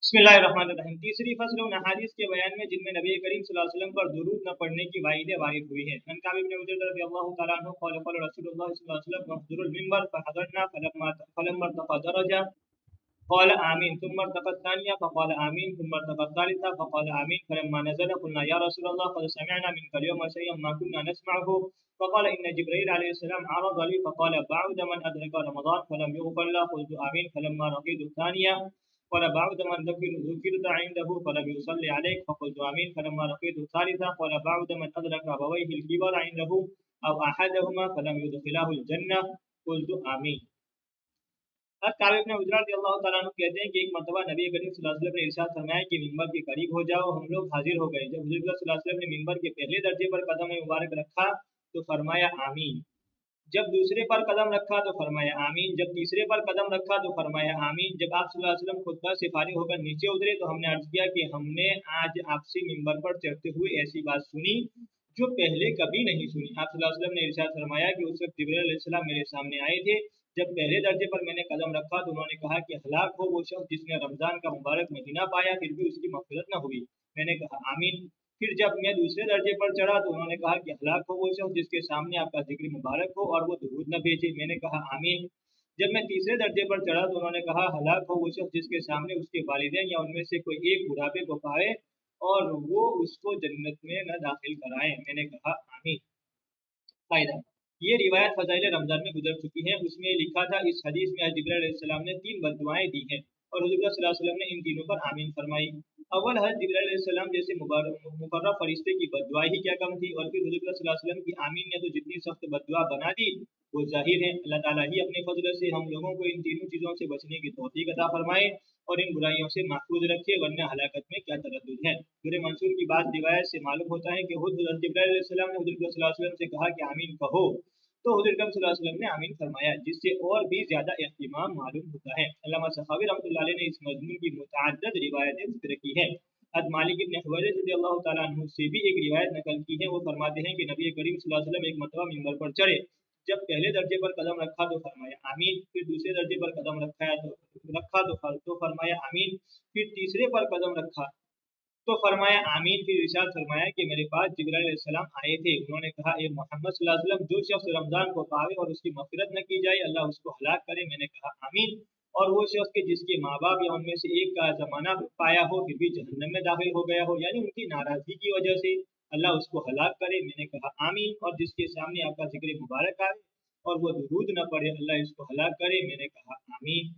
बिस्मिल्लाहिर्रहमानिर्रहीम। तीसरी फसल उन अहादीस के बयान में जिनमें नबी करीम सल्लल्लाहु अलैहि वसल्लम पर दुरूद न पढ़ने की वाइदें वारिद हुई है। मन काबिब ने उजर रज़ियल्लाहु तआला अन्हु क़ाल क़ाल रसूलुल्लाह सल्लल्लाहु अलैहि वसल्लम वहजुरुल मिंबर फहज़रना फलम्मा इर्तफ़ा दरजा क़ाल आमीन सुम्मा इर्तफ़ा الثانية فقال آمين ثم ارتفع الثالثة فقال آمين فلما نزل قلنا يا رسول الله قد سمعنا منك اليوم شيئا ما كنا نسمعه فقال إن جبريل عليه السلام عرض لي فقال بعد من أدرك رمضان فلم يغفر له قلت آمين فلما رقيت الثانية قال بعد من ذكرت عنده فلم يصلي عليك فقلت آمين فلما رقيت الثالثة قال بعد من أدرك أبويه الكبر عنده أو أحدهما فلم يدخله الجنة قلت آمين۔ काबिब ने उजरा रज़ियल्लाहु तआला अन्हु कहते हैं कि एक मरतबा नबी करीम सल्लल्लाहु अलैहि वसल्लम ने इरशाद फरमाया कि मिंबर के करीब हो जाओ। हम लोग हाजिर हो गए। जब हुज़ूर सल्लल्लाहु अलैहि वसल्लम ने मिंबर के पहले दर्जे पर कदम मुबारक रखा तो फरमाया आमीन। जब दूसरे पर कदम रखा तो फरमाया आमीन। जब तीसरे पर कदम रखा तो फरमाया आमीन। जब आप सल्लल्लाहु अलैहि वसल्लम खुतबा से फारिग होकर नीचे उतरे तो हमने अर्ज किया कि हमने आज आपसे मिंबर पर चढ़ते हुए ऐसी बात सुनी जो पहले कभी नहीं सुनी। आप सल्लल्लाहु अलैहि वसल्लम ने इरशाद फरमाया कि उस वक्त जिब्रील अलैहिस्सलाम मेरे सामने आए थे। जब पहले दर्जे पर मैंने कदम रखा तो उन्होंने कहा कि हलाक हो वो शख्स जिसने रमजान का मुबारक महीना पाया फिर भी उसकी मग़फ़िरत न हुई। मैंने कहा आमीन। फिर जब मैं दूसरे दर्जे पर चढ़ा तो उन्होंने कहा कि हलाक हो वो शख्स जिसके सामने आपका जिक्र मुबारक हो और वो दुरूद न भेजे। मैंने कहा आमीन। जब मैं तीसरे दर्जे पर चढ़ा तो उन्होंने कहा हलाक हो वो शख्स जिसके सामने उसके वालिदैन या उनमें से कोई एक बुढ़ापे को पाए और वो उसको जन्नत में न दाखिल कराए। मैंने कहा आमीन। फायदा ये रिवायत फज़ाइल रमज़ान में गुजर चुकी है। उसमें लिखा था इस हदीस में जिब्रील अलैहिस्सलाम ने 3 बद्दुआएं दी हैं और हुज़ूर सल्लल्लाहु अलैहि वसल्लम ने इन तीनों पर आमीन फरमाई। अव्वल हज़रत जिब्रील अलैहिस्सलाम जैसे मुकर्रम फरिश्ते की बद्दुआ ही क्या कम थी और फिर हुज़ूर सल्लल्लाहु अलैहि वसल्लम की आमीन ने तो जितनी सख्त बद्दुआ बना दी वो जाहिर है। अल्लाह ताला ही अपने फजल से हम लोगों को इन तीनों चीज़ों से बचने की तौफीक अता फरमाए और इन बुराइयों से महफूज रखे, वरना हलाकत में क्या तरद्दुद है। सूरह मंसूर की बात रिवायत से मालूम होता है कि खुद हज़रत जिब्रील अलैहिस्सलाम ने हुज़ूर सल्लल्लाहु अलैहि वसल्लम से कहा कि आमीन कहो तो हुज़ूर सल्लल्लाहु अलैहि वसल्लम ने आमीन फरमाया, जिससे और भी ज्यादा इहतिमाम मालूम होता है। अल्लामा सखावी रहमतुल्लाह अलैह ने इस मज़मून की मुतअद्दिद रिवायतें ज़िक्र की है। हज़रत मालिक इब्न हुवैरिस रज़ियल्लाहु तआला अन्हु से भी एक रिवायत नकल की है। वो फरमाते हैं कि नबी करीम सल्लल्लाहु अलैहि वसल्लम एक मरतबा मिंबर पर चढ़े। जब पहले दर्जे पर कदम रखा तो फरमाया आमीन। फिर दूसरे दर्जे पर कदम रखा तो फरमाया आमीन। फिर तीसरे पर कदम रखा तो फरमाया आमीन। फिर इरशाद फरमाया कि मेरे पास जिब्रील अलैहिस्सलाम आए थे। उन्होंने कहा ए मोहम्मद सल्लल्लाहु अलैहि वसल्लम जो शख्स रमजान को पावे और उसकी मग़फ़िरत न की जाए अल्लाह उसको हलाक करे। मैंने कहा आमीन। और वो शख्स के जिसके माँ बाप या उनमें से एक का ज़माना पाया हो फिर भी जहन्नम में दाखिल हो गया हो, यानी उनकी नाराज़गी की वजह से अल्लाह उसको हलाक करे। मैंने कहा आमीन। और जिसके सामने आपका जिक्र मुबारक आए और वो दुरूद न पढ़े अल्लाह इसको हलाक करे। मैंने कहा आमीन।